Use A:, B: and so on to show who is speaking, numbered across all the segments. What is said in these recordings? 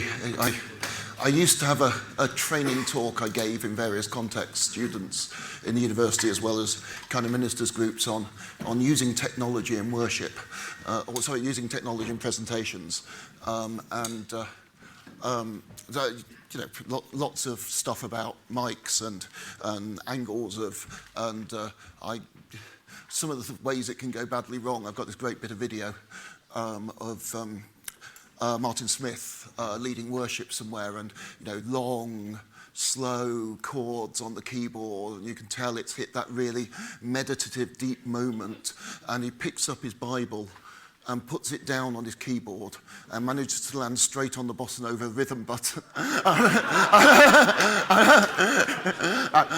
A: technology. I used to have a training talk I gave in various contexts, students in the university as well as kind of ministers groups on using technology in worship, using technology in presentations, lots of stuff about mics and angles some of the ways it can go badly wrong. I've got this great bit of video of Martin Smith leading worship somewhere, and long, slow chords on the keyboard, and you can tell it's hit that really meditative, deep moment, and he picks up his Bible and puts it down on his keyboard and manages to land straight on the bossa nova rhythm button.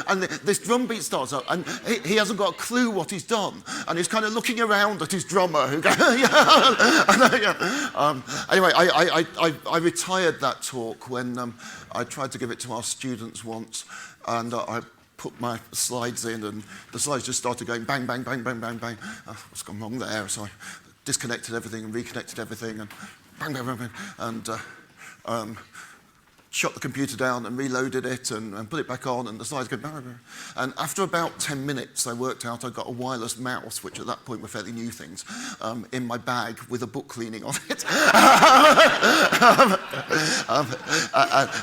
A: And this drum beat starts up, and he hasn't got a clue what he's done, and he's kind of looking around at his drummer who goes, Anyway, I retired that talk when I tried to give it to our students once, and I put my slides in, and the slides just started going bang, bang, bang, bang, bang, bang. What's gone wrong there? So I disconnected everything and reconnected everything, and bang, bang, bang, bang, and shut the computer down and reloaded it and put it back on, and the slides go bang, bang, bang. And after about 10 minutes, I worked out I got a wireless mouse, which at that point were fairly new things, in my bag with a book cleaning on it.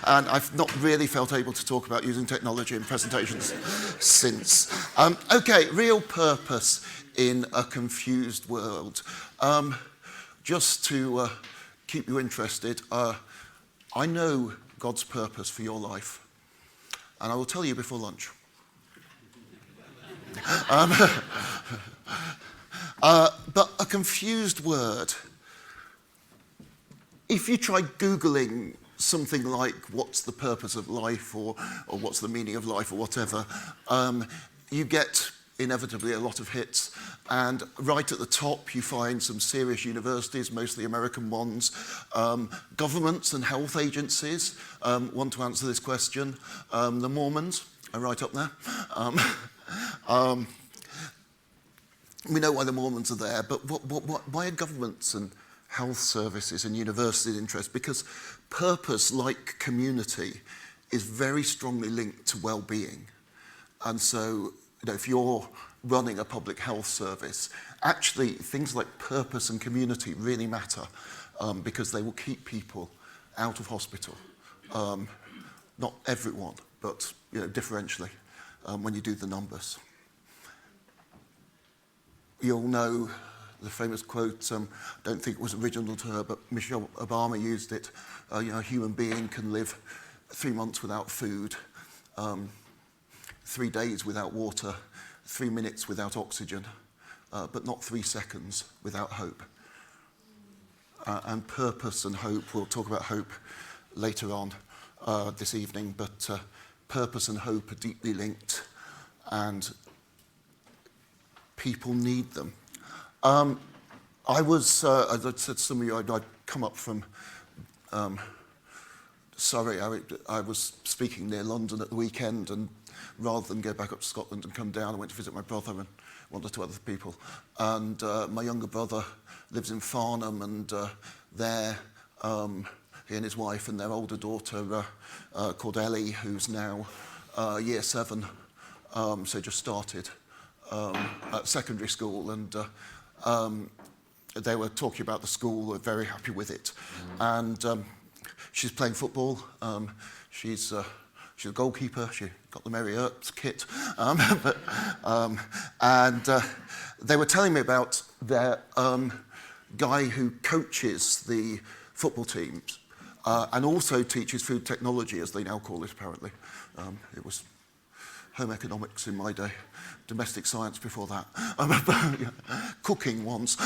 A: And I've not really felt able to talk about using technology in presentations since. Okay, real purpose in a confused world. Just to keep you interested, I know God's purpose for your life, and I will tell you before lunch. But a confused word, if you try Googling something like what's the purpose of life or what's the meaning of life or whatever, you get inevitably a lot of hits, and right at the top you find some serious universities, mostly American ones. Governments and health agencies want to answer this question. The Mormons are right up there. We know why the Mormons are there, but why are governments and health services and universities interested? Because purpose, like community, is very strongly linked to well-being. And so if you're running a public health service, actually things like purpose and community really matter, because they will keep people out of hospital. Not everyone, but differentially, when you do the numbers. You'll know the famous quote, I don't think it was original to her, but Michelle Obama used it, a human being can live 3 months without food, 3 days without water, 3 minutes without oxygen, but not 3 seconds without hope. And purpose and hope, we'll talk about hope later on this evening, but purpose and hope are deeply linked, and people need them. I was, as I said to some of you, I'd come up from Surrey. I was speaking near London at the weekend, and rather than go back up to Scotland and come down, I went to visit my brother and one or two other people. And my younger brother lives in Farnham, and there he and his wife and their older daughter called Ellie, who's now year 7, so just started at secondary school, and they were talking about the school, were very happy with it. And she's playing football. She's a goalkeeper. She got the Mary Earps kit. And they were telling me about their guy who coaches the football teams and also teaches food technology, as they now call it, apparently. It was home economics in my day, domestic science before that, cooking once,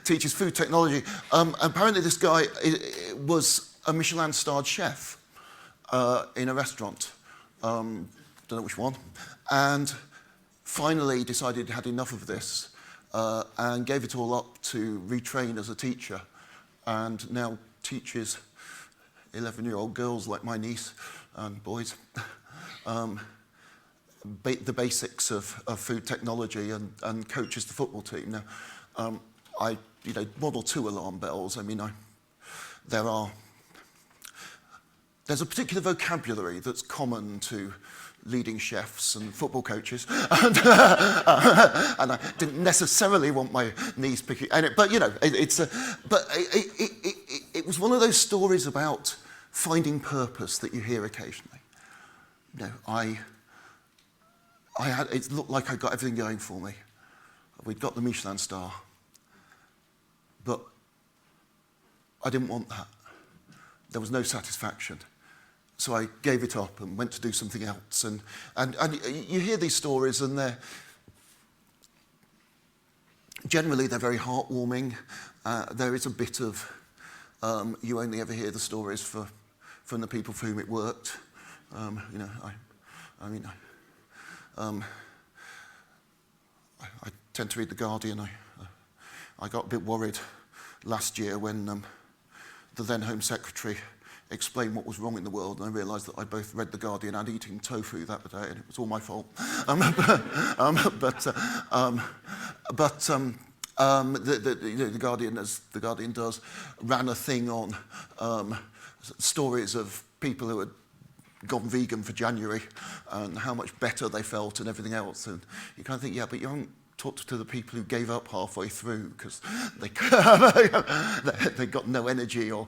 A: teaches food technology. Apparently this guy was a Michelin-starred chef in a restaurant, don't know which one, and finally decided he had enough of this and gave it all up to retrain as a teacher, and now teaches 11-year-old girls like my niece and boys the basics of food technology and coaches the football team. Now, I model 2 alarm bells. I mean, there's a particular vocabulary that's common to leading chefs and football coaches, and I didn't necessarily want my knees picking, but you know, it was one of those stories about finding purpose that you hear occasionally. You know, it looked like I got everything going for me. We'd got the Michelin star, but I didn't want that. There was no satisfaction. So I gave it up and went to do something else. And you hear these stories, and generally they're very heartwarming. There is a bit of, you only ever hear the stories from the people for whom it worked. You know, I tend to read The Guardian. I got a bit worried last year when the then Home Secretary explain what was wrong in the world, and I realised that I both read The Guardian and eating tofu that day, and it was all my fault. The Guardian, as The Guardian does, ran a thing on stories of people who had gone vegan for January and how much better they felt and everything else, and you kind of think, yeah, but you haven't talked to the people who gave up halfway through because they got no energy or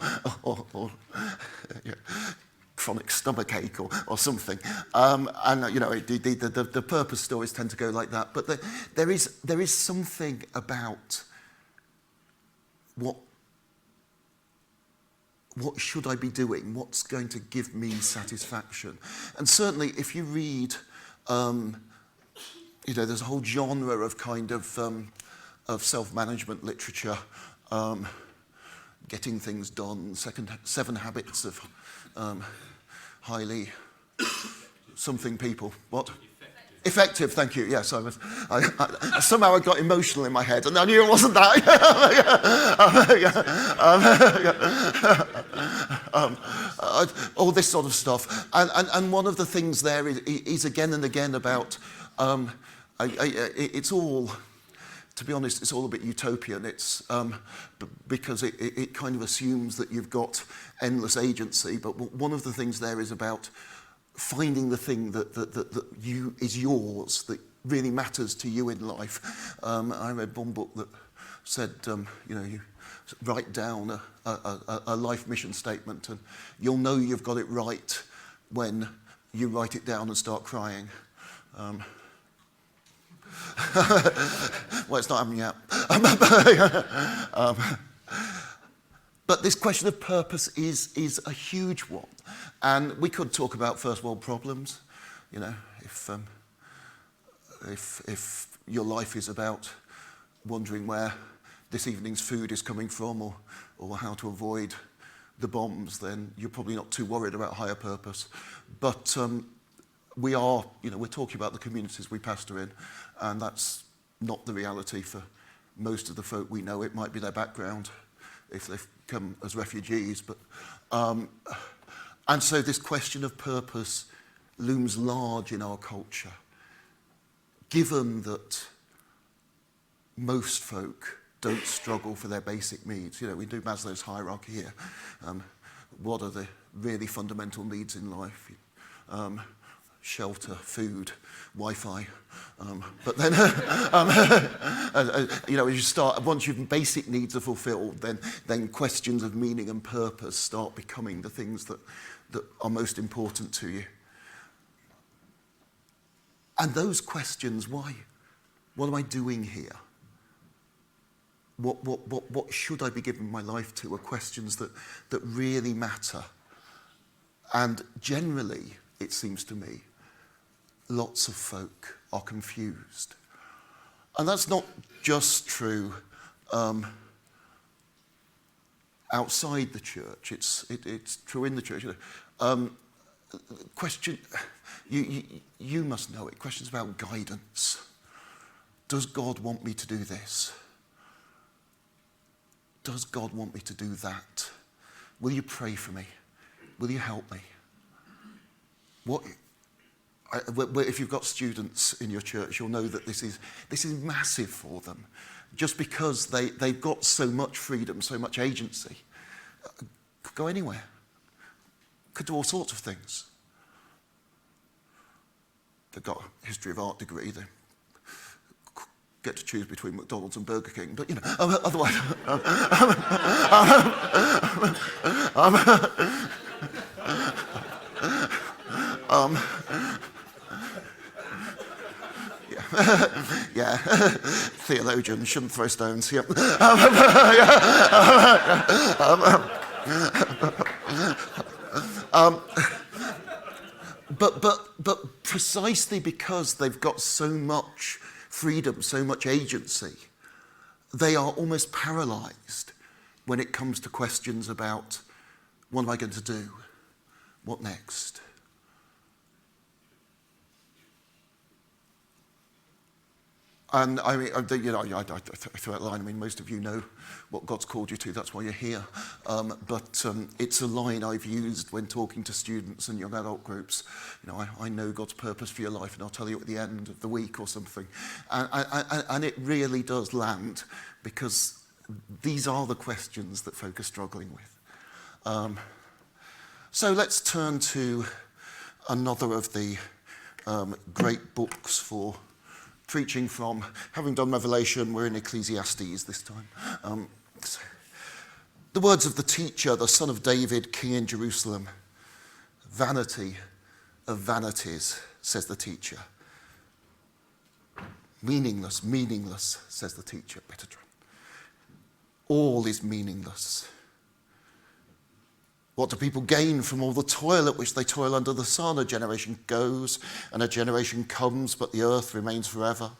A: chronic stomachache or something. And you know, the purpose stories tend to go like that. But there is something about what should I be doing? What's going to give me satisfaction? And certainly, if you read. You know, there's a whole genre of kind of self-management literature, getting things done, 7 habits of highly something people. What? Effective, thank you. Yes, somehow I got emotional in my head, and I knew it wasn't that. All this sort of stuff. And one of the things there is again and again about. It's all, to be honest, it's all a bit utopian. It's because it kind of assumes that you've got endless agency. But one of the things there is about finding the thing that you is yours, that really matters to you in life. I read one book that said, you know, you write down a life mission statement, and you'll know you've got it right when you write it down and start crying. Well, it's not happening yet. But this question of purpose is a huge one. And we could talk about first world problems. You know, if your life is about wondering where this evening's food is coming from or how to avoid the bombs, then you're probably not too worried about higher purpose. But we are, you know, we're talking about the communities we pastor in, and that's not the reality for most of the folk we know. It might be their background if they've come as refugees, but and so this question of purpose looms large in our culture, given that most folk don't struggle for their basic needs. You know, we do Maslow's hierarchy here. What are the really fundamental needs in life? Shelter, food, Wi-Fi. But then, you know, as you start, once your basic needs are fulfilled, then questions of meaning and purpose start becoming the things that are most important to you. And those questions, why? What am I doing here? What should I be giving my life to? Are questions that really matter. And generally, it seems to me, lots of folk are confused. And that's not just true outside the church, it's true in the church. Question, you must know it, questions about guidance. Does God want me to do this? Does God want me to do that? Will you pray for me? Will you help me? If you've got students in your church, you'll know that this is massive for them. Just because they've got so much freedom, so much agency, go anywhere, could do all sorts of things. They've got a history of art degree, they get to choose between McDonald's and Burger King, but otherwise, yeah, theologians shouldn't throw stones. Yep. But precisely because they've got so much freedom, so much agency, they are almost paralyzed when it comes to questions about, what am I going to do? What next? And I mean, I throw out a line. I mean, most of you know what God's called you to. That's why you're here. But it's a line I've used when talking to students and young adult groups. I know God's purpose for your life, and I'll tell you at the end of the week or something. And it really does land, because these are the questions that folk are struggling with. So let's turn to another of the great books for preaching from. Having done Revelation, we're in Ecclesiastes this time. The words of the teacher, the son of David, king in Jerusalem. Vanity of vanities, says the teacher. Meaningless, meaningless, says the teacher. Betatron. All is meaningless. What do people gain from all the toil at which they toil under the sun? A generation goes and a generation comes, but the earth remains forever.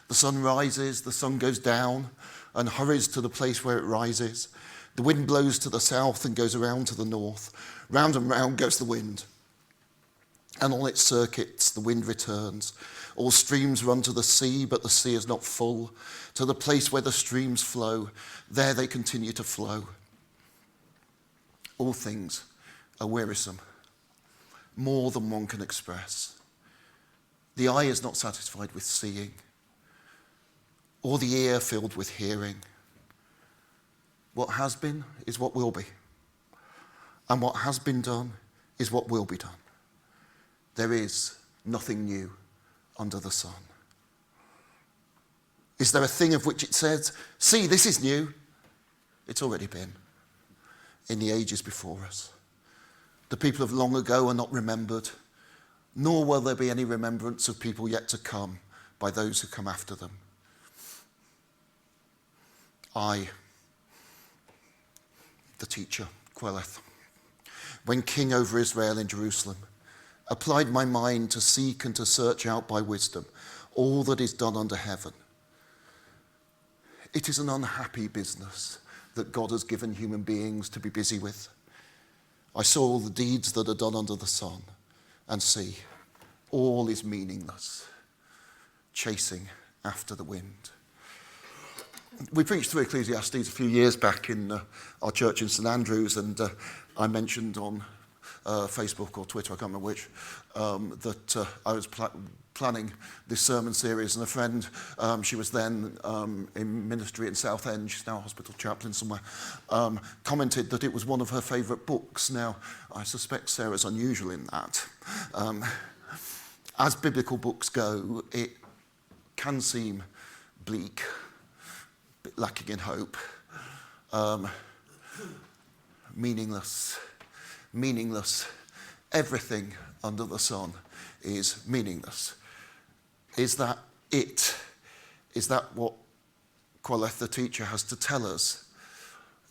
A: The sun rises, the sun goes down and hurries to the place where it rises. The wind blows to the south and goes around to the north. Round and round goes the wind. And on its circuits the wind returns. All streams run to the sea, but the sea is not full. To the place where the streams flow, there they continue to flow. All things are wearisome, more than one can express. The eye is not satisfied with seeing, or the ear filled with hearing. What has been is what will be, and what has been done is what will be done. There is nothing new under the sun. Is there a thing of which it says, see, this is new? It's already been in the ages before us. The people of long ago are not remembered, nor will there be any remembrance of people yet to come by those who come after them. I, the teacher, Queleth, when king over Israel in Jerusalem, applied my mind to seek and to search out by wisdom all that is done under heaven. It is an unhappy business that God has given human beings to be busy with. I saw all the deeds that are done under the sun, and see, all is meaningless, chasing after the wind. We preached through Ecclesiastes a few years back in our church in St Andrews, and I mentioned on Facebook or Twitter, I can't remember which, that I was planning this sermon series, and a friend, she was then in ministry in Southend, she's now a hospital chaplain somewhere, commented that it was one of her favourite books. Now, I suspect Sarah's unusual in that. As biblical books go, it can seem bleak, a bit lacking in hope, meaningless. Everything under the sun is meaningless. Is that it? Is that what Queleth the teacher has to tell us?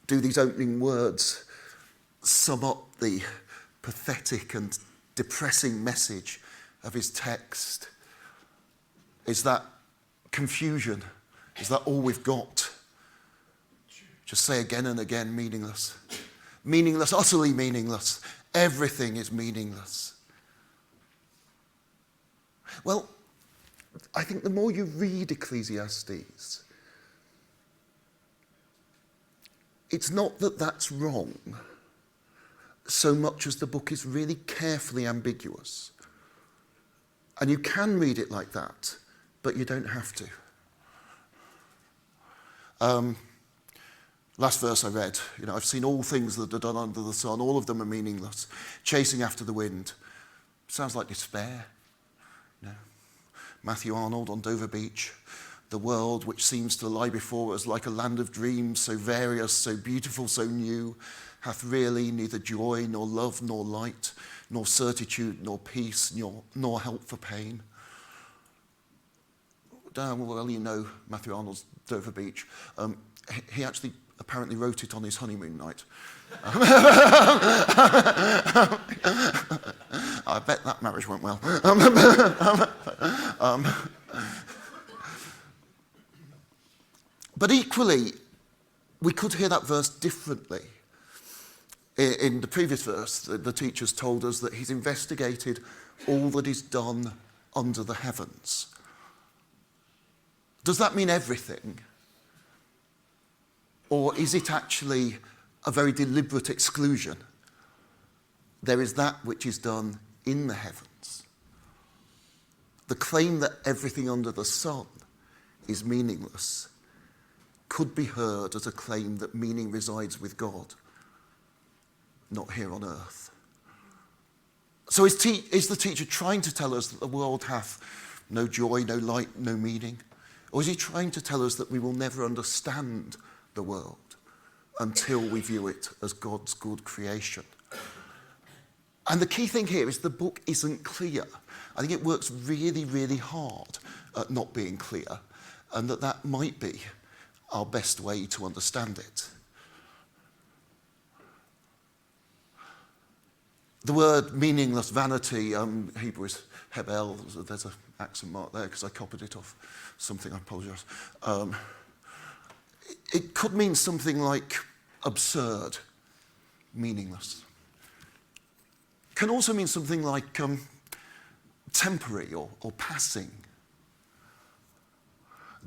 A: Do these opening words sum up the pathetic and depressing message of his text? Is that confusion? Is that all we've got? Just say again and again, meaningless. Meaningless, utterly meaningless. Everything is meaningless. Well, I think the more you read Ecclesiastes, it's not that that's wrong, so much as the book is really carefully ambiguous. And you can read it like that, but you don't have to. Last verse I read, I've seen all things that are done under the sun. All of them are meaningless. Chasing after the wind. Sounds like despair. No. Matthew Arnold on Dover Beach. The world which seems to lie before us like a land of dreams, so various, so beautiful, so new, hath really neither joy, nor love, nor light, nor certitude, nor peace, nor help for pain. Well, Matthew Arnold's Dover Beach. He actually apparently wrote it on his honeymoon night. I bet that marriage went well. But equally, we could hear that verse differently. In the previous verse, the teachers told us that he's investigated all that is done under the heavens. Does that mean everything? Or is it actually a very deliberate exclusion? There is that which is done in the heavens. The claim that everything under the sun is meaningless could be heard as a claim that meaning resides with God, not here on earth. So is the teacher trying to tell us that the world hath no joy, no light, no meaning? Or is he trying to tell us that we will never understand the world until we view it as God's good creation? And the key thing here is the book isn't clear. I think it works really, really hard at not being clear, and that might be our best way to understand it. The word meaningless, vanity, Hebrew is hebel. There's an accent mark there because I copied it off something, I apologise. It could mean something like absurd, meaningless. Can also mean something like temporary or passing.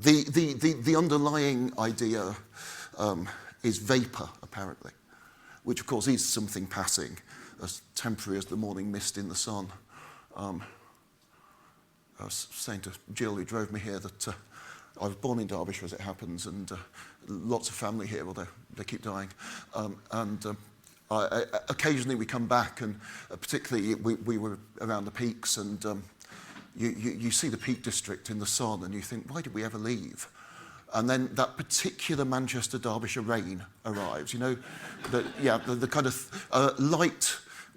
A: The underlying idea is vapour, apparently, which of course is something passing, as temporary as the morning mist in the sun. I was saying to Jill, who drove me here, that I was born in Derbyshire, as it happens, and lots of family here, although they keep dying. Occasionally we come back, and particularly we were around the peaks, and you see the Peak District in the sun, and you think, why did we ever leave? And then that particular Manchester, Derbyshire rain arrives. The kind of light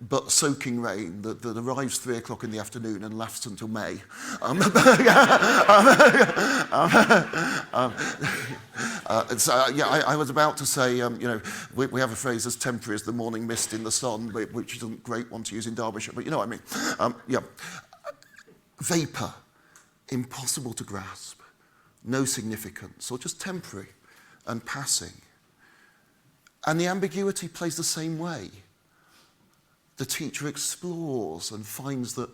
A: but soaking rain that arrives 3 o'clock in the afternoon and lasts until May. I was about to say, we have a phrase as temporary as the morning mist in the sun, which isn't a great one to use in Derbyshire, but you know what I mean. Vapour, impossible to grasp, no significance, or just temporary and passing. And the ambiguity plays the same way. The teacher explores and finds that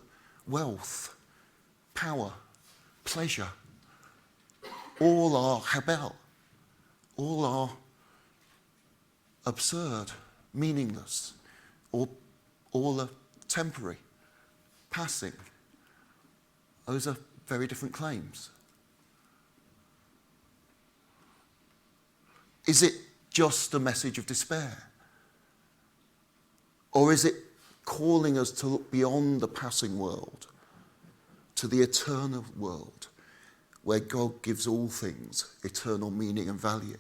A: wealth, power, pleasure, all are hebel, all are absurd, meaningless, or all are temporary, passing. Those are very different claims. Is it just a message of despair? Or is it calling us to look beyond the passing world to the eternal world where God gives all things eternal meaning and value?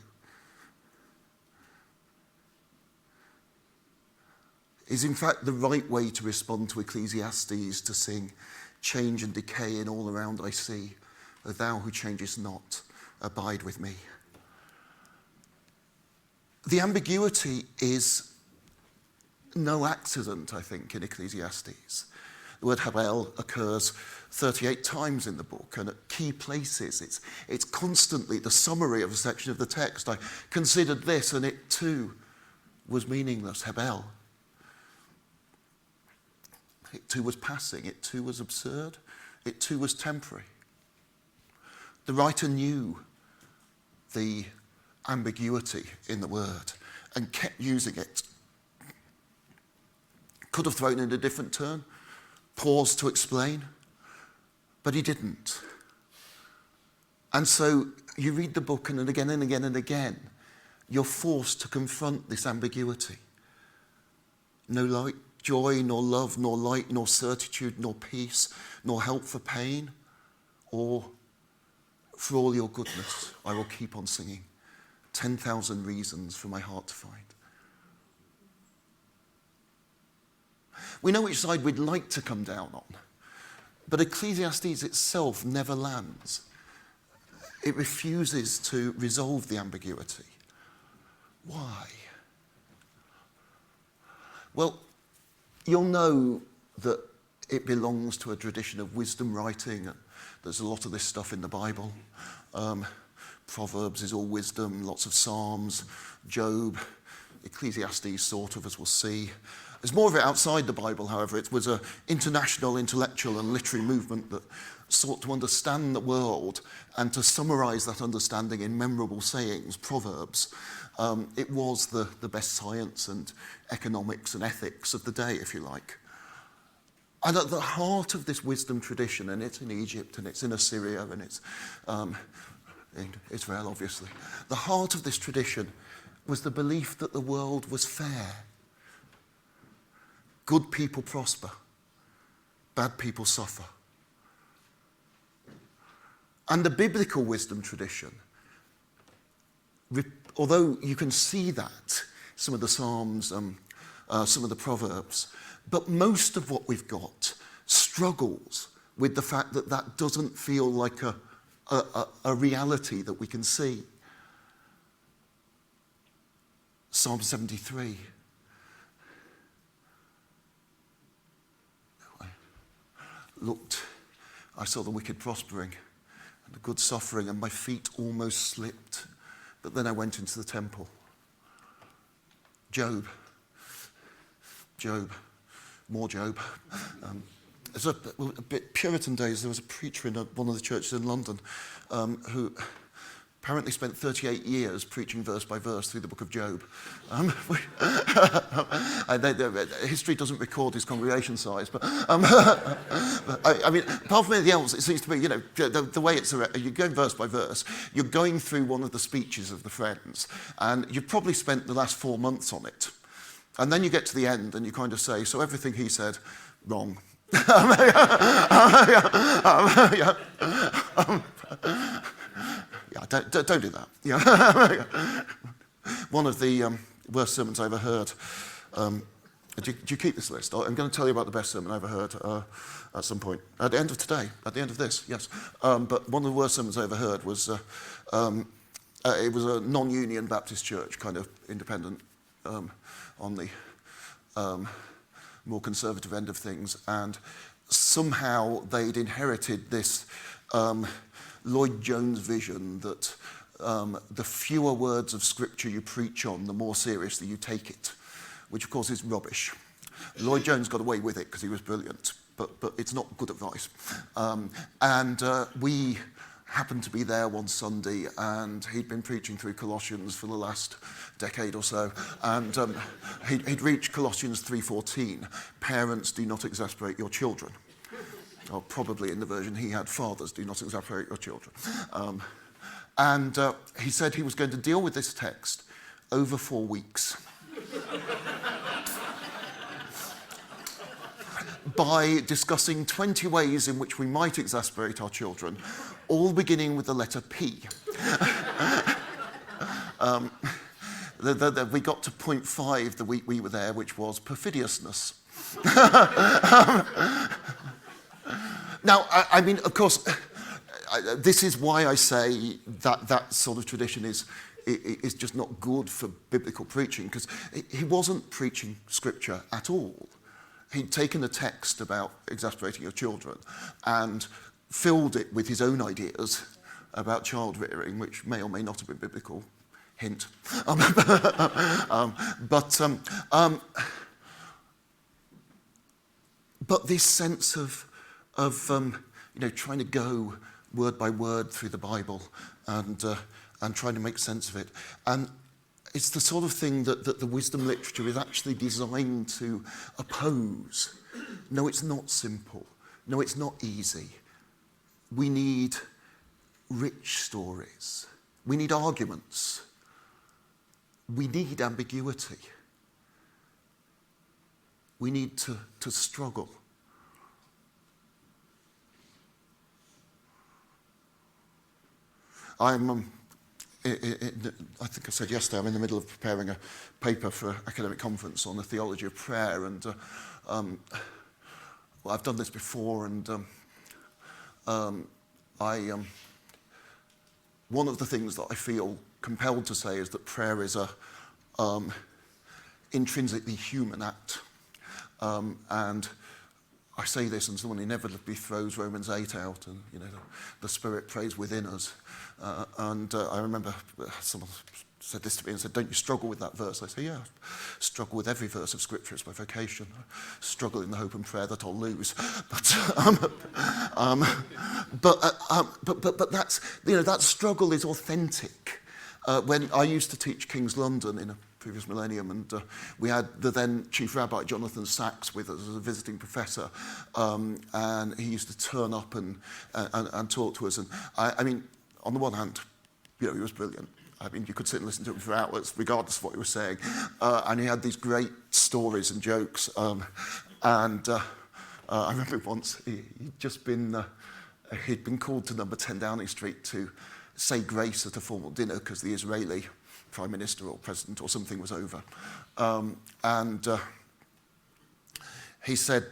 A: Is in fact the right way to respond to Ecclesiastes to sing, change and decay in all around I see, O thou who changest not, abide with me. The ambiguity is no accident, I think, in Ecclesiastes. The word hebel occurs 38 times in the book, and at key places it's constantly the summary of a section of the text. I considered this, and it too was meaningless, hebel. It too was passing, it too was absurd, it too was temporary. The writer knew the ambiguity in the word and kept using it. Could have thrown in a different turn, paused to explain, but he didn't. And so you read the book, and again and again and again, you're forced to confront this ambiguity. No light, joy, nor love, nor light, nor certitude, nor peace, nor help for pain, or for all your goodness, I will keep on singing. 10,000 reasons for my heart to find. We know which side we'd like to come down on, but Ecclesiastes itself never lands. It refuses to resolve the ambiguity. Why? Well, you'll know that it belongs to a tradition of wisdom writing. There's a lot of this stuff in the Bible. Proverbs is all wisdom, lots of Psalms, Job, Ecclesiastes sort of, as we'll see. There's more of it outside the Bible, however. It was an international intellectual and literary movement that sought to understand the world and to summarize that understanding in memorable sayings, proverbs. It was the best science and economics and ethics of the day, if you like. And at the heart of this wisdom tradition, and it's in Egypt and it's in Assyria and it's in Israel, obviously, the heart of this tradition was the belief that the world was fair. Good people prosper, bad people suffer. And the biblical wisdom tradition, although you can see that, some of the Psalms, some of the Proverbs, but most of what we've got struggles with the fact that that doesn't feel like a reality that we can see. Psalm 73. Looked, I saw the wicked prospering and the good suffering, and my feet almost slipped. But then I went into the temple. Job, more Job. It's a bit Puritan days. There was a preacher in one of the churches in London who apparently spent 38 years preaching verse by verse through the book of Job. History doesn't record his congregation size, but I mean, apart from anything else, it seems to me, the way it's, you're going verse by verse, you're going through one of the speeches of the Friends, and you've probably spent the last 4 months on it. And then you get to the end and you kind of say, so everything he said, wrong. Yeah, don't do that. Yeah. One of the worst sermons I ever heard. Do you keep this list? I'm going to tell you about the best sermon I ever heard at some point. At the end of today, at the end of this, yes. But one of the worst sermons I ever heard was, it was a non-union Baptist church, kind of independent, on the more conservative end of things. And somehow they'd inherited this Lloyd Jones vision that the fewer words of scripture you preach on, the more seriously you take it, which of course is rubbish. Lloyd Jones got away with it because he was brilliant, but it's not good advice. We happened to be there one Sunday, and he'd been preaching through Colossians for the last decade or so, and he'd reached Colossians 3:14, parents, do not exasperate your children. Or probably in the version he had, fathers, do not exasperate your children. He said he was going to deal with this text over 4 weeks. By discussing 20 ways in which we might exasperate our children, all beginning with the letter P. We got to point 5 the week we were there, which was perfidiousness. Now, I mean, of course, this is why I say that sort of tradition is just not good for biblical preaching, because he wasn't preaching scripture at all. He'd taken a text about exasperating your children and filled it with his own ideas about child rearing, which may or may not have been biblical. Hint. But this sense of trying to go word by word through the Bible and trying to make sense of it. And it's the sort of thing that the wisdom literature is actually designed to oppose. No, it's not simple. No, it's not easy. We need rich stories. We need arguments. we need ambiguity. We need to struggle. I think I said yesterday, I'm in the middle of preparing a paper for an academic conference on the theology of prayer, and well, I've done this before, and one of the things that I feel compelled to say is that prayer is a intrinsically human act, and I say this, and someone inevitably throws Romans 8 out, and the Spirit prays within us. I remember someone said this to me and said, "Don't you struggle with that verse?" I say, "Yeah, I struggle with every verse of Scripture. It's my vocation. I struggle in the hope and prayer that I'll lose." But that's that struggle is authentic. When I used to teach King's London in a previous millennium, and we had the then Chief Rabbi Jonathan Sachs with us as a visiting professor, and he used to turn up and talk to us. And I mean, on the one hand, he was brilliant. I mean, you could sit and listen to him for hours, regardless of what he was saying. And he had these great stories and jokes. I remember once he'd been called to number 10 Downing Street to say grace at a formal dinner because the Israeli Prime Minister or President or something was over. He said,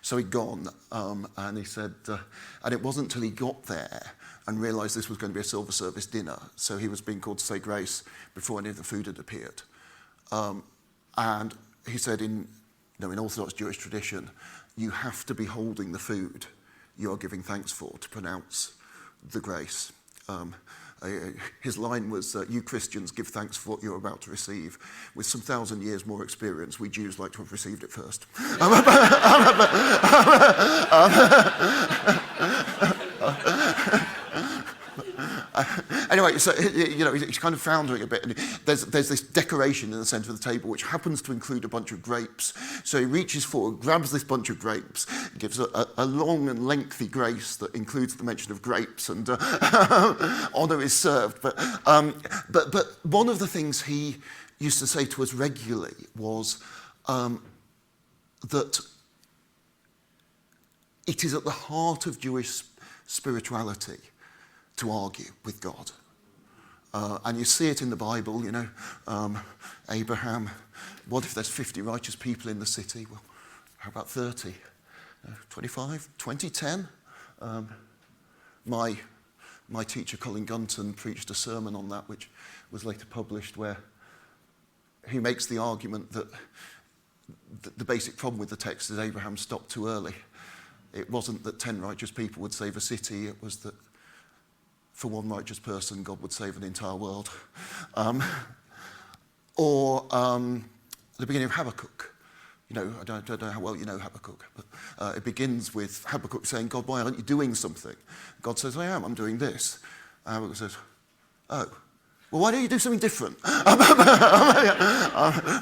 A: so he'd gone, and he said, and it wasn't until he got there and realised this was going to be a silver service dinner, so he was being called to say grace before any of the food had appeared. And he said, in Orthodox Jewish tradition, you have to be holding the food you are giving thanks for to pronounce the grace. His line was, you Christians give thanks for what you're about to receive. With some 1,000 years more experience, we Jews like to have received it first. Anyway, so he's kind of floundering a bit, and there's this decoration in the centre of the table which happens to include a bunch of grapes. So he reaches forward, grabs this bunch of grapes, gives a long and lengthy grace that includes the mention of grapes, and honour is served. But one of the things he used to say to us regularly was that it is at the heart of Jewish spirituality to argue with God. And you see it in the Bible, Abraham, what if there's 50 righteous people in the city? Well, how about 30? 25? 2010? My teacher, Colin Gunton, preached a sermon on that, which was later published, where he makes the argument that the basic problem with the text is Abraham stopped too early. It wasn't that 10 righteous people would save a city, it was that for one righteous person, God would save an entire world. Or the beginning of Habakkuk. I don't know how well you know Habakkuk, but it begins with Habakkuk saying, God, why aren't you doing something? God says, I am, I'm doing this. And Habakkuk says, oh, well, why don't you do something different?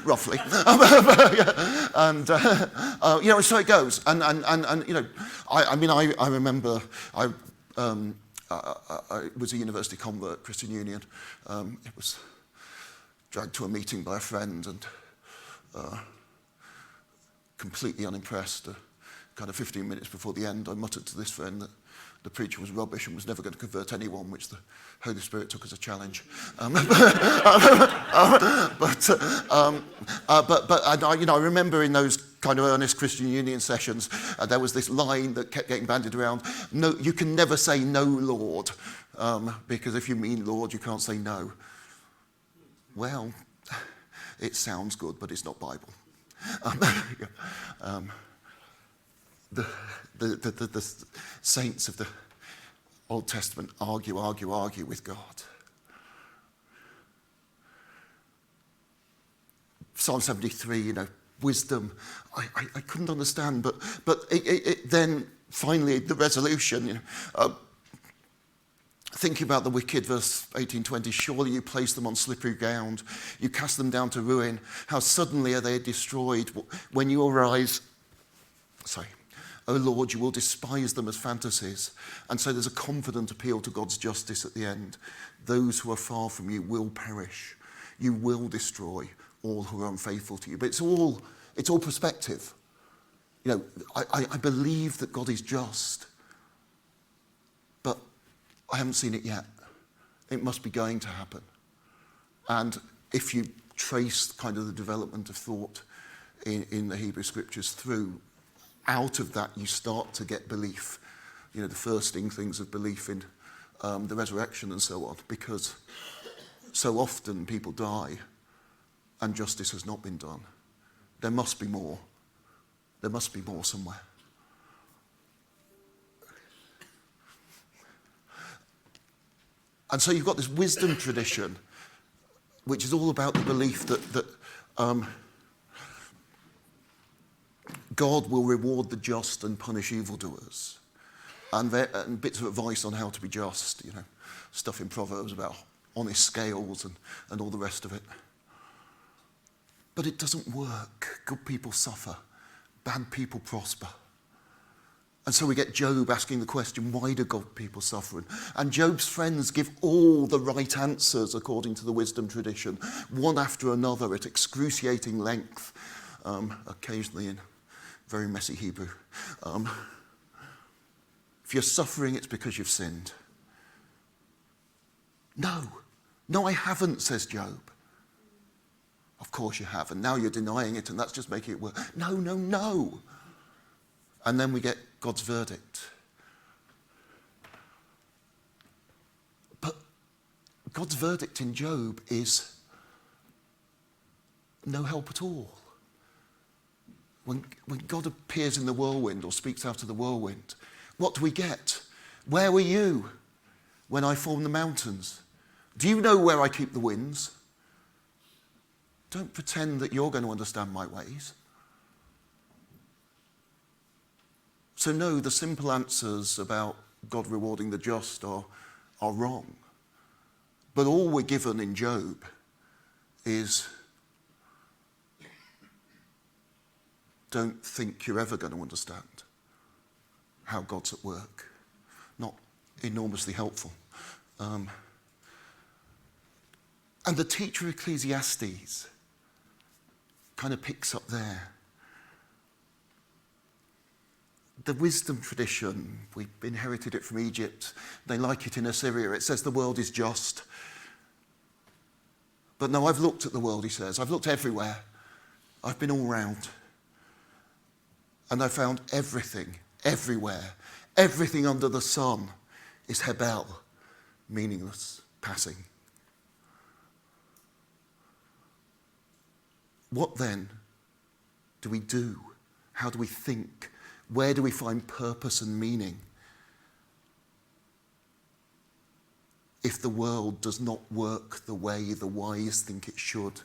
A: Roughly. And, so it goes. And I remember, I was a university convert, Christian Union. It was dragged to a meeting by a friend and completely unimpressed. Kind of 15 minutes before the end, I muttered to this friend that the preacher was rubbish and was never going to convert anyone, which the Holy Spirit took as a challenge. I remember in those kind of earnest Christian Union sessions, there was this line that kept getting bandied around. No, you can never say no, Lord, because if you mean Lord, you can't say no. Well, it sounds good, but it's not Bible. The saints of the Old Testament argue with God. Psalm 73, wisdom, I couldn't understand, but it then finally the resolution, thinking about the wicked, verse 18-20, surely you place them on slippery ground, you cast them down to ruin, how suddenly are they destroyed when you arise, O Lord, you will despise them as fantasies. And so there's a confident appeal to God's justice at the end. Those who are far from you will perish. you will destroy all who are unfaithful to you. But it's all perspective. You know, I believe that God is just, but I haven't seen it yet. It must be going to happen. And if you trace kind of the development of thought in the Hebrew Scriptures through, out of that you start to get belief. You know, the first things of belief in the resurrection and so on, because so often people die and justice has not been done. There must be more. There must be more somewhere. And so you've got this wisdom tradition, which is all about the belief that God will reward the just and punish evildoers. And bits of advice on how to be just, you know, stuff in Proverbs about honest scales and all the rest of it. But it doesn't work. Good people suffer. Bad people prosper. And so we get Job asking the question, why do good people suffer? And Job's friends give all the right answers according to the wisdom tradition, one after another at excruciating length, occasionally in very messy Hebrew. If you're suffering, it's because you've sinned. No, I haven't, says Job. Of course you have, and now you're denying it, and that's just making it worse. No. And then we get God's verdict. But God's verdict in Job is no help at all. When God appears in the whirlwind or speaks out of the whirlwind, what do we get? Where were you when I formed the mountains? Do you know where I keep the winds? Don't pretend that you're going to understand my ways. So no, the simple answers about God rewarding the just are wrong. But all we're given in Job is don't think you're ever going to understand how God's at work. Not enormously helpful. And the teacher of Ecclesiastes kind of picks up there. The wisdom tradition, we inherited it from Egypt. They like it in Assyria. It says the world is just. But no, I've looked at the world, he says. I've looked everywhere. I've been all round. And I found everything, everywhere, everything under the sun is hebel, meaningless, passing. What then do we do? How do we think? Where do we find purpose and meaning if the world does not work the way the wise think it should?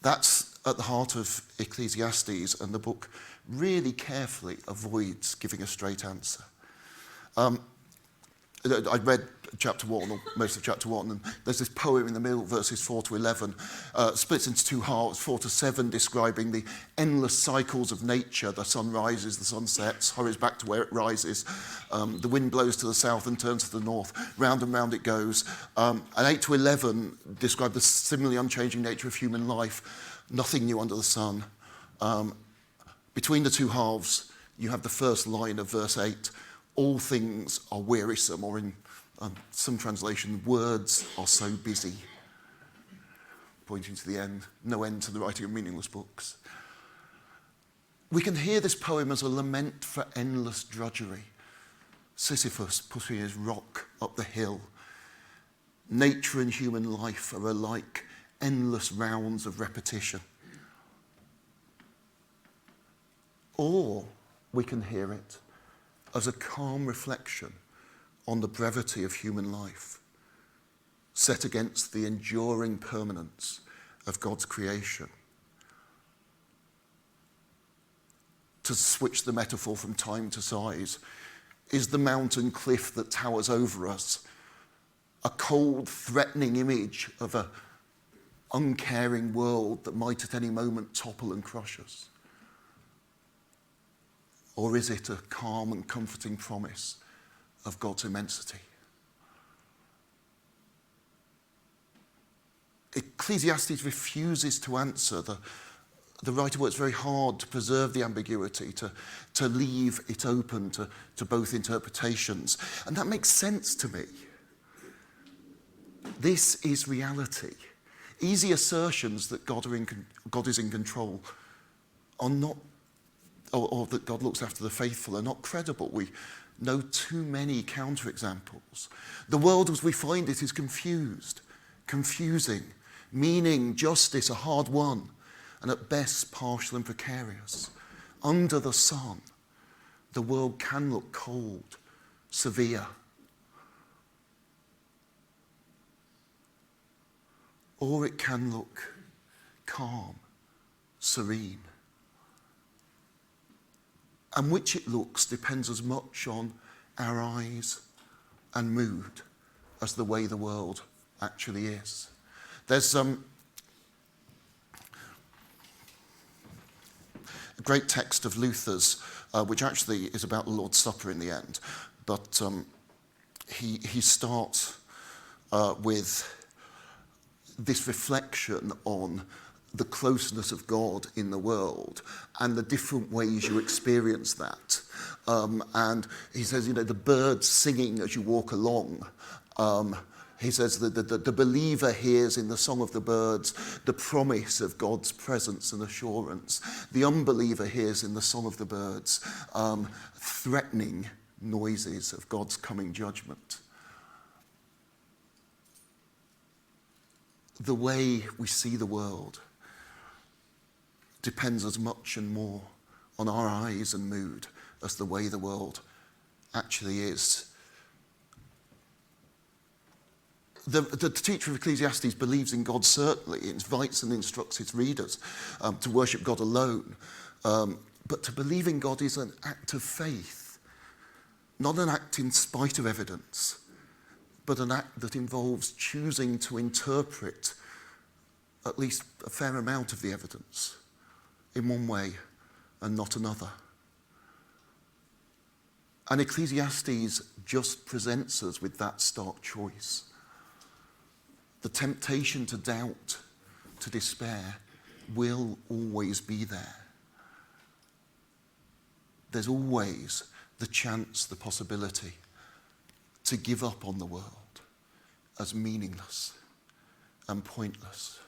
A: That's at the heart of Ecclesiastes, and the book really carefully avoids giving a straight answer. I read chapter 1, or most of chapter 1, and there's this poem in the middle, verses 4 to 11, splits into two halves, 4 to 7, describing the endless cycles of nature. The sun rises, the sun sets, hurries back to where it rises. The wind blows to the south and turns to the north. Round and round it goes. And 8 to 11 describe the similarly unchanging nature of human life. Nothing new under the sun. Between the two halves, you have the first line of verse 8. All things are wearisome, or in some translation, words are so busy. Pointing to the end, no end to the writing of meaningless books. We can hear this poem as a lament for endless drudgery. Sisyphus pushing his rock up the hill. Nature and human life are alike endless rounds of repetition. Or we can hear it as a calm reflection on the brevity of human life, set against the enduring permanence of God's creation. To switch the metaphor from time to size, is the mountain cliff that towers over us a cold, threatening image of an uncaring world that might at any moment topple and crush us? Or is it a calm and comforting promise of God's immensity? Ecclesiastes refuses to answer. The writer works very hard to preserve the ambiguity, to leave it open to both interpretations. And that makes sense to me. This is reality. Easy assertions that God is in control are not, or that God looks after the faithful, are not credible. We know too many counterexamples. The world as we find it is confused, confusing, meaning, justice are hard won, and at best partial and precarious. Under the sun, the world can look cold, severe. Or it can look calm, serene. And which it looks depends as much on our eyes and mood as the way the world actually is. There's a great text of Luther's, which actually is about the Lord's Supper in the end, but he starts with this reflection on the closeness of God in the world and the different ways you experience that. And he says, the birds singing as you walk along. He says that the believer hears in the song of the birds the promise of God's presence and assurance. The unbeliever hears in the song of the birds threatening noises of God's coming judgment. The way we see the world depends as much and more on our eyes and mood as the way the world actually is. The teacher of Ecclesiastes believes in God certainly. He invites and instructs his readers to worship God alone. But to believe in God is an act of faith, not an act in spite of evidence, but an act that involves choosing to interpret at least a fair amount of the evidence in one way and not another. And Ecclesiastes just presents us with that stark choice. The temptation to doubt, to despair, will always be there. There's always the chance, the possibility to give up on the world as meaningless and pointless.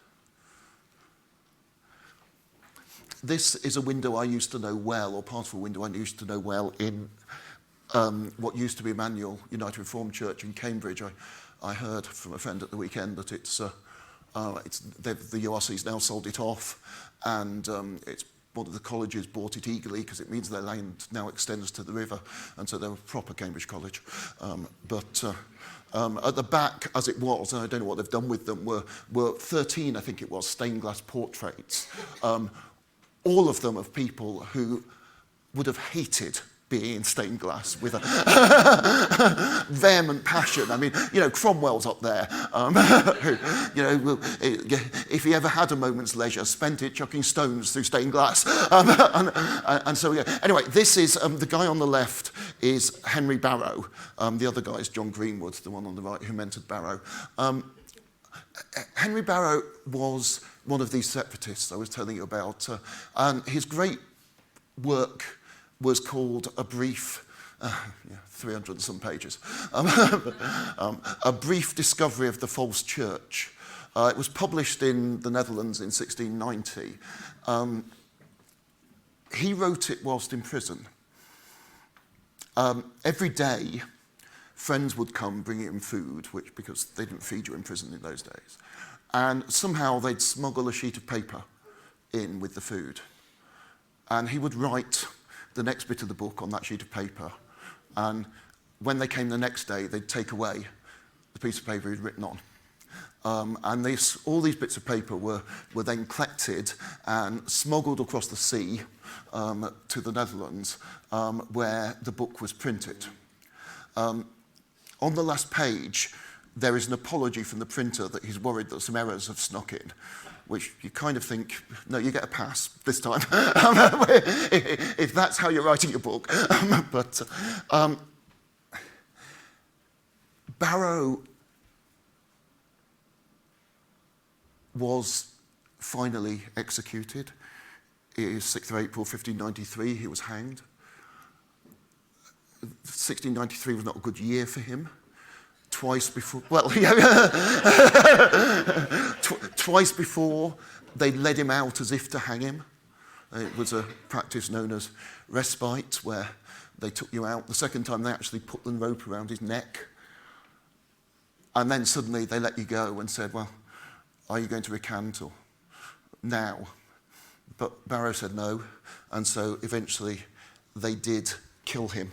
A: This is a window I used to know well, or part of a window I used to know well in what used to be Emmanuel United Reformed Church in Cambridge. I heard from a friend at the weekend that the URC's now sold it off, and it's one of the colleges bought it eagerly because it means their land now extends to the river, and so they're a proper Cambridge college. But at the back, as it was, and I don't know what they've done with them, were 13, I think it was, stained glass portraits, all of them of people who would have hated being in stained glass with a vehement passion. I mean, Cromwell's up there. If he ever had a moment's leisure, spent it chucking stones through stained glass. And so, anyway, this is, the guy on the left is Henry Barrow. The other guy is John Greenwood, the one on the right who mentored Barrow. Henry Barrow was one of these separatists I was telling you about. And his great work was called A Brief, 300 and some pages, A Brief Discovery of the False Church. It was published in the Netherlands in 1690. He wrote it whilst in prison. Every day, friends would come bringing him food, because they didn't feed you in prison in those days. And somehow they'd smuggle a sheet of paper in with the food. And he would write the next bit of the book on that sheet of paper. And when they came the next day, they'd take away the piece of paper he'd written on. And all these bits of paper were then collected and smuggled across the sea to the Netherlands, where the book was printed. On the last page, there is an apology from the printer that he's worried that some errors have snuck in, which you kind of think, no, you get a pass this time, if that's how you're writing your book. But Barrow was finally executed. It is 6th of April 1593, he was hanged. 1693 was not a good year for him. Twice before, twice before they led him out as if to hang him. It was a practice known as respite, where they took you out. The second time they actually put the rope around his neck. And then suddenly they let you go and said, well, are you going to recant or now? But Barrow said no, and so eventually they did kill him.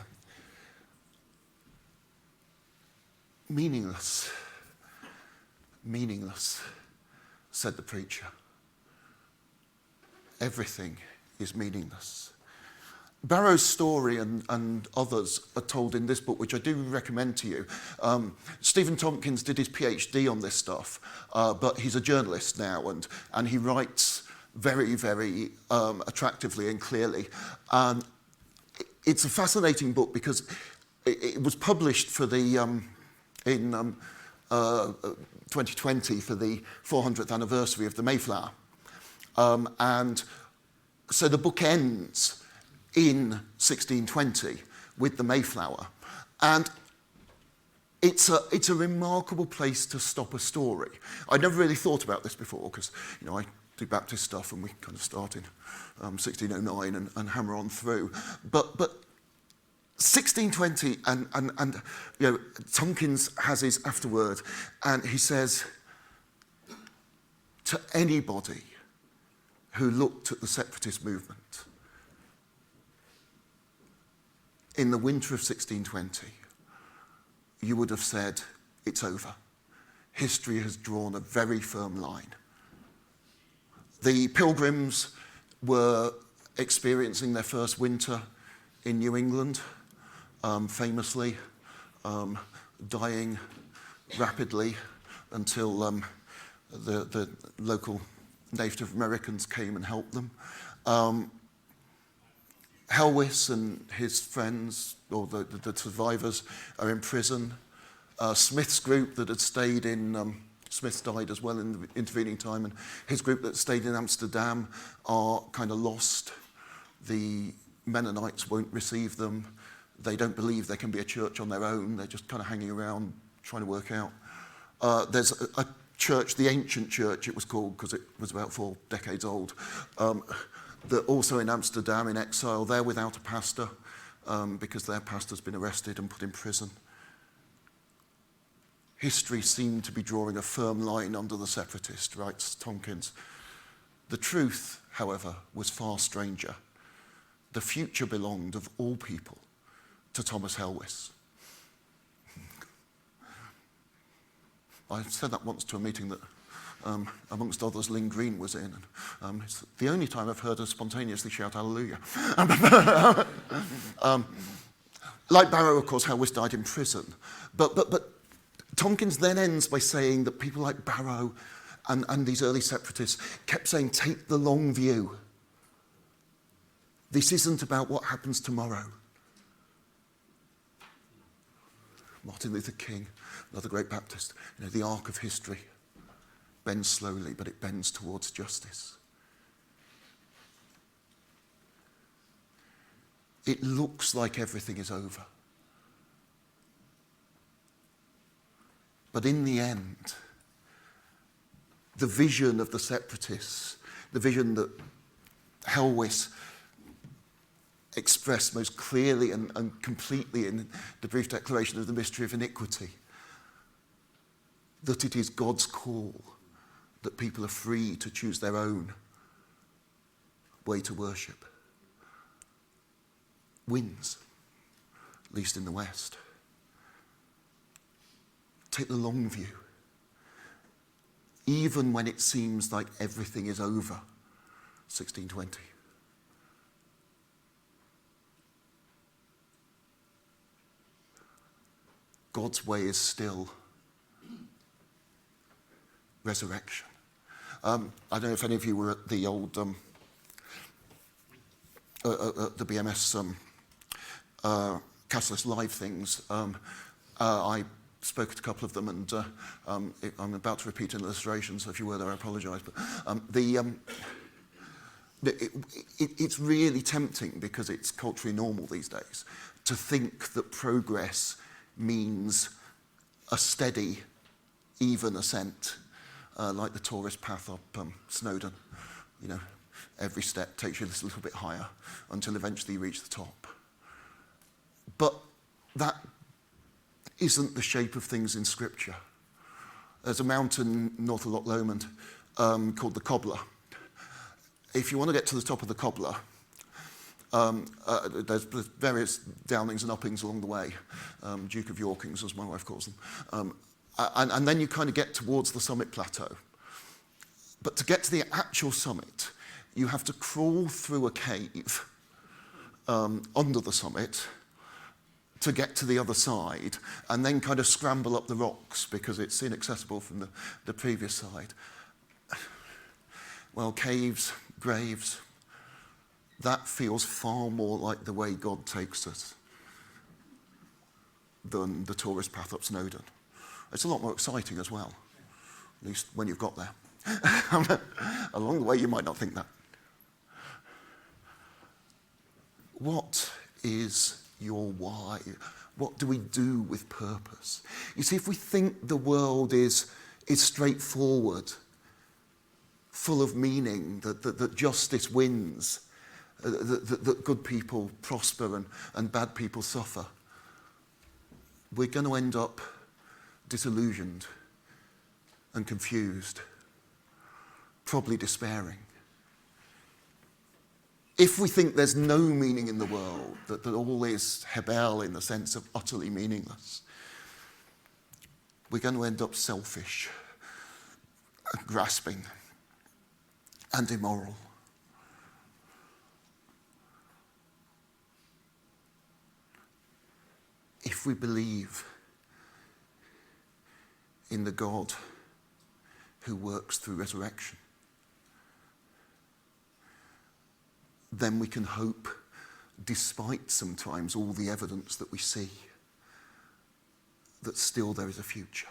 A: Meaningless, meaningless, said the preacher. Everything is meaningless. Barrow's story and others are told in this book, which I do recommend to you. Stephen Tompkins did his PhD on this stuff, but he's a journalist now, and he writes very, very attractively and clearly. It's a fascinating book because it was published for the in 2020 for the 400th anniversary of the Mayflower, and so the book ends in 1620 with the Mayflower, and it's a remarkable place to stop a story. I'd never really thought about this before because I do Baptist stuff and we kind of start in 1609 and hammer on through, but 1620 and Tompkins has his afterword, and he says to anybody who looked at the separatist movement in the winter of 1620, you would have said, it's over. History has drawn a very firm line. The Pilgrims were experiencing their first winter in New England, famously, dying rapidly until the local Native Americans came and helped them. Helwys and his friends, or the survivors, are in prison. Smith's group that had stayed in, Smith died as well in the intervening time, and his group that stayed in Amsterdam are kind of lost. The Mennonites won't receive them. They don't believe there can be a church on their own. They're just kind of hanging around trying to work out. There's a church, the ancient church it was called because it was about 4 decades old, that also in Amsterdam in exile. They're without a pastor because their pastor's been arrested and put in prison. History seemed to be drawing a firm line under the separatist, writes Tompkins. The truth, however, was far stranger. The future belonged, of all people, to Thomas Helwys. I said that once to a meeting that, amongst others, Lynn Green was in. And it's the only time I've heard her spontaneously shout hallelujah. Like Barrow, of course, Helwys died in prison. But Tompkins then ends by saying that people like Barrow and these early separatists kept saying, take the long view. This isn't about what happens tomorrow. Martin Luther King, another great Baptist, the arc of history bends slowly, but it bends towards justice. It looks like everything is over. But in the end, the vision of the separatists, the vision that Helwys expressed most clearly and completely in the brief declaration of the mystery of iniquity, that it is God's call that people are free to choose their own way to worship, wins, at least in the West. Take the long view. Even when it seems like everything is over, 1620. God's way is still resurrection. I don't know if any of you were at the old the BMS Catalyst Live things. I spoke at a couple of them, and I'm about to repeat an illustration, so if you were there, I apologise. But it's really tempting, because it's culturally normal these days, to think that progress means a steady, even ascent, like the tourist path up Snowdon. You know, every step takes you a little bit higher until eventually you reach the top. But that isn't the shape of things in Scripture. There's a mountain north of Loch Lomond called the Cobbler. If you want to get to the top of the Cobbler, there's various downings and uppings along the way, Duke of Yorkings, as my wife calls them. And then you kind of get towards the summit plateau. But to get to the actual summit, you have to crawl through a cave under the summit to get to the other side, and then kind of scramble up the rocks because it's inaccessible from the previous side. Well, caves, graves, that feels far more like the way God takes us than the tourist path up Snowdon. It's a lot more exciting as well, at least when you've got there. Along the way, you might not think that. What is your why? What do we do with purpose? You see, if we think the world is straightforward, full of meaning, that justice wins, that good people prosper and bad people suffer, we're going to end up disillusioned and confused, probably despairing. If we think there's no meaning in the world, that all is hebel in the sense of utterly meaningless, we're going to end up selfish, and grasping, and immoral. If we believe in the God who works through resurrection, then we can hope, despite sometimes all the evidence that we see, that still there is a future.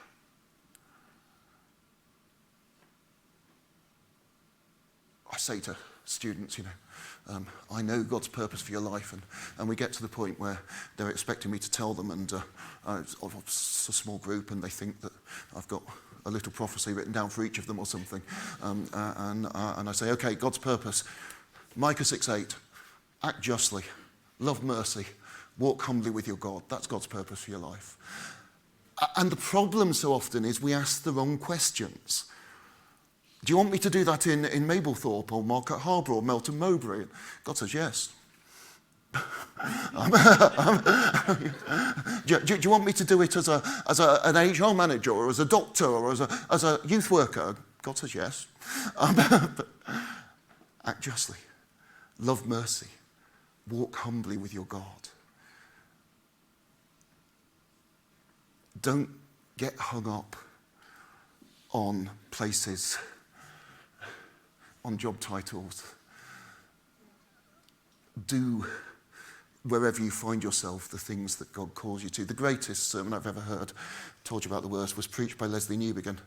A: I say to students, I know God's purpose for your life, and we get to the point where they're expecting me to tell them, and it's a small group, and they think that I've got a little prophecy written down for each of them or something, and I say, okay, God's purpose, Micah 6:8, act justly, love mercy, walk humbly with your God. That's God's purpose for your life. And the problem so often is we ask the wrong questions. Do you want me to do that in Mablethorpe or Market Harbour or Melton Mowbray? God says yes. Do you want me to do it as an HR manager or as a doctor or as a youth worker? God says yes. But act justly, love mercy, walk humbly with your God. Don't get hung up on places, on job titles. Do, wherever you find yourself, the things that God calls you to. The greatest sermon I've ever heard, told you about the worst, was preached by Leslie Newbigin.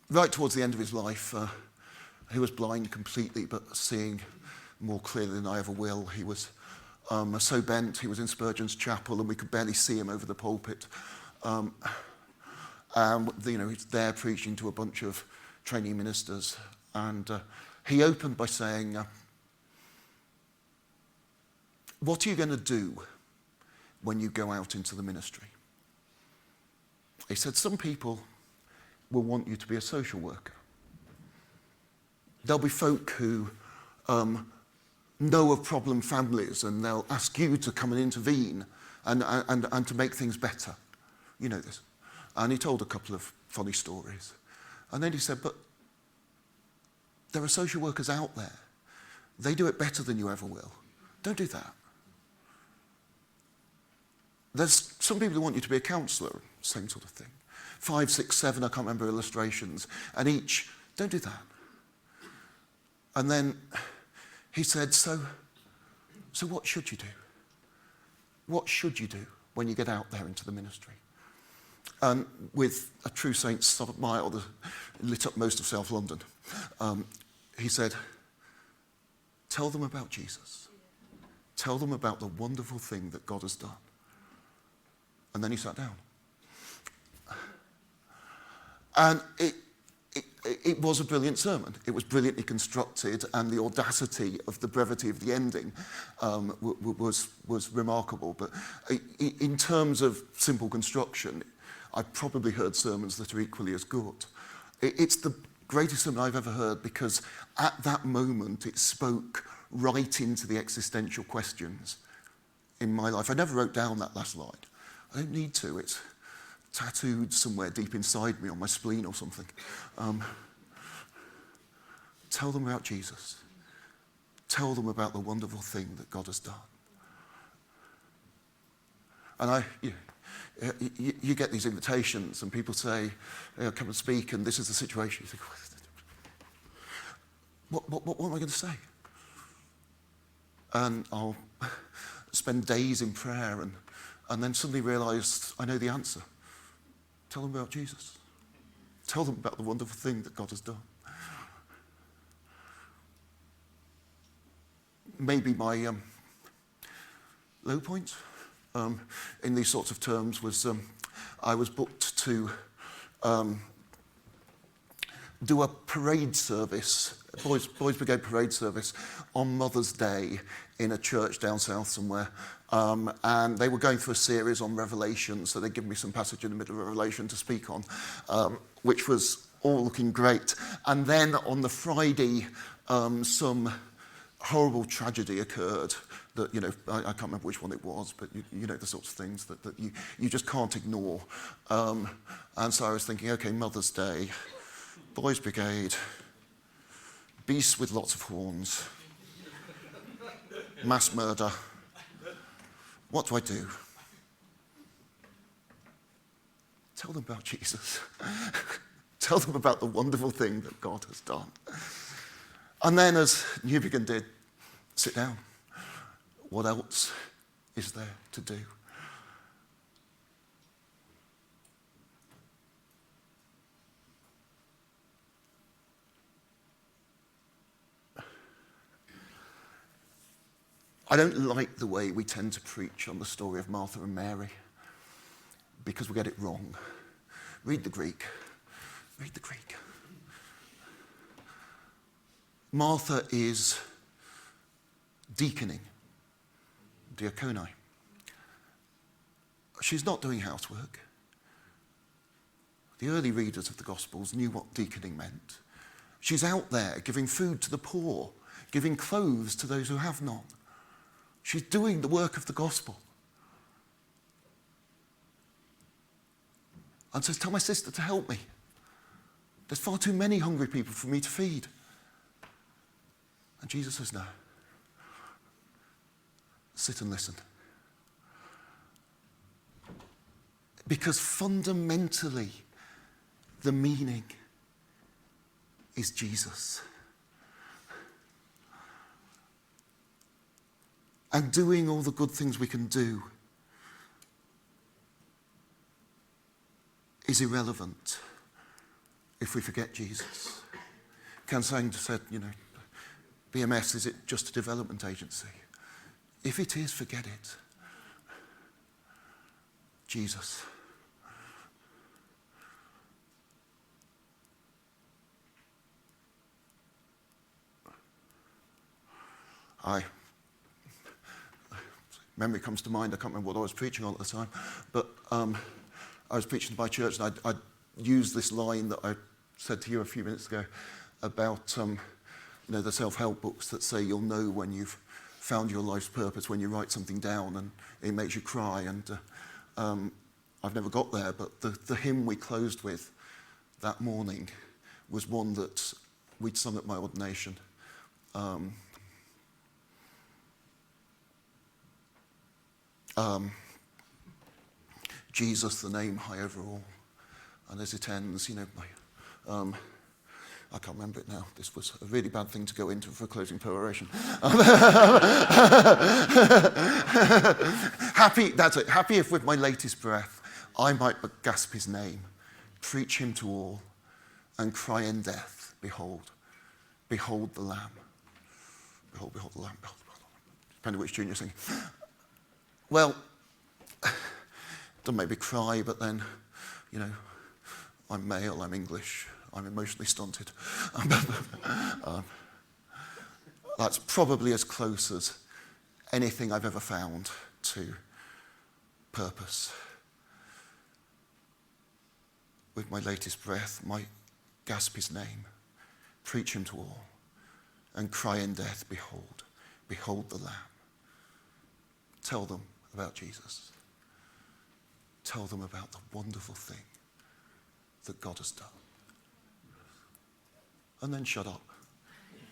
A: Right towards the end of his life, he was blind completely, but seeing more clearly than I ever will. He was so bent, he was in Spurgeon's chapel, and we could barely see him over the pulpit. He's there preaching to a bunch of trainee ministers, and he opened by saying, what are you going to do when you go out into the ministry? He said, some people will want you to be a social worker. There'll be folk who know of problem families, and they'll ask you to come and intervene and to make things better. You know this. And he told a couple of funny stories. And then he said, but there are social workers out there. They do it better than you ever will. Don't do that. There's some people who want you to be a counsellor, same sort of thing. 5, 6, 7, I can't remember illustrations, and each, don't do that. And then he said, so what should you do? What should you do? when you get out there into the ministry. And with a true saint's sort of mile that lit up most of South London, he said, tell them about Jesus. Tell them about the wonderful thing that God has done. And then he sat down. And it was a brilliant sermon. It was brilliantly constructed, and the audacity of the brevity of the ending was remarkable. But in terms of simple construction, I've probably heard sermons that are equally as good. It's the greatest sermon I've ever heard because at that moment it spoke right into the existential questions in my life. I never wrote down that last line. I don't need to. It's tattooed somewhere deep inside me on my spleen or something. Tell them about Jesus. Tell them about the wonderful thing that God has done. And you get these invitations and people say, come and speak, and this is the situation. You think, what am I going to say? And I'll spend days in prayer and then suddenly realise I know the answer. Tell them about Jesus. Tell them about the wonderful thing that God has done. Maybe my low point in these sorts of terms was I was booked to do a parade service, Boys Brigade parade service, on Mother's Day in a church down south somewhere. And they were going through a series on Revelation, so they'd given me some passage in the middle of Revelation to speak on, which was all looking great. And then on the Friday, some horrible tragedy occurred that, I can't remember which one it was, but you know the sorts of things that you just can't ignore. And so I was thinking, okay, Mother's Day, Boys Brigade, beasts with lots of horns, mass murder. What do I do? Tell them about Jesus. Tell them about the wonderful thing that God has done. And then, as Newbigin did, sit down. What else is there to do? I don't like the way we tend to preach on the story of Martha and Mary because we get it wrong. Read the Greek. Read the Greek. Martha is deaconing, diakoni. She's not doing housework. The early readers of the Gospels knew what deaconing meant. She's out there giving food to the poor, giving clothes to those who have none. She's doing the work of the gospel. And says, tell my sister to help me. There's far too many hungry people for me to feed. And Jesus says, no. Sit and listen. Because fundamentally, the meaning is Jesus. And doing all the good things we can do is irrelevant if we forget Jesus. Ken Sang said, BMS, is it just a development agency? If it is, forget it. Jesus. Memory comes to mind. I can't remember what I was preaching on at the time, but I was preaching to my church, and I used this line that I said to you a few minutes ago about the self-help books that say you'll know when you've found your life's purpose when you write something down and it makes you cry. And I've never got there, but the hymn we closed with that morning was one that we'd sung at my ordination. Jesus, the name high over all. And as it ends, I can't remember it now. This was a really bad thing to go into for a closing peroration. Happy, that's it. Happy if with my latest breath I might but gasp his name, preach him to all, and cry in death, behold, behold the Lamb. Behold, behold the Lamb, behold, behold the Lamb. Depending which tune you're singing. Well, doesn't make me cry, but then, you know, I'm male, I'm English, I'm emotionally stunted. That's probably as close as anything I've ever found to purpose. With my latest breath, might gasp his name, preach him to all, and cry in death, behold, behold the Lamb. Tell them about Jesus. Tell them about the wonderful thing that God has done. And then shut up,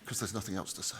A: because there's nothing else to say.